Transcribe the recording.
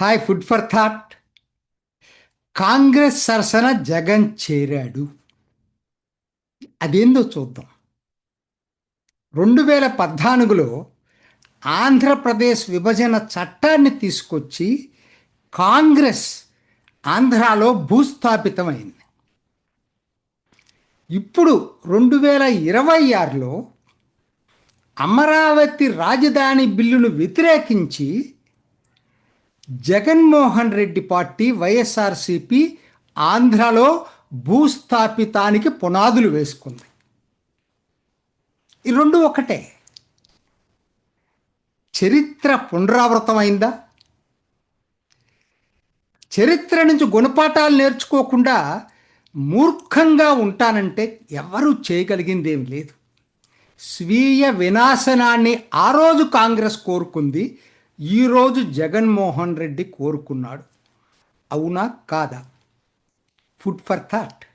Hi food for thought. Congress సరసన జగన్ చేరాడు. అదేందో చూద్దాం. 2014లో ఆంధ్రప్రదేశ్ విభజన చట్టాన్ని తీసుకొచ్చి కాంగ్రెస్ ఆంధ్రాలో భూస్థాపితమైంది. ఇప్పుడు 2026లో అమరావతి రాజధాని బిల్లును వ్యతిరేకించి జగన్మోహన్ రెడ్డి పార్టీ వైఎస్ఆర్సిపి ఆంధ్రలో భూస్థాపితానికి పునాదులు వేసుకుంది. ఈ రెండు ఒకటే. చరిత్ర పునరావృతమైందా? చరిత్ర నుంచి గుణపాఠాలు నేర్చుకోకుండా మూర్ఖంగా ఉంటానంటే ఎవరూ చేయగలిగిందేం లేదు. స్వీయ వినాశనాన్ని ఆ రోజు కాంగ్రెస్ కోరుకుంది, ఈరోజు జగన్మోహన్ రెడ్డి కోరుకున్నాడు. అవునా కాదా? Food for thought.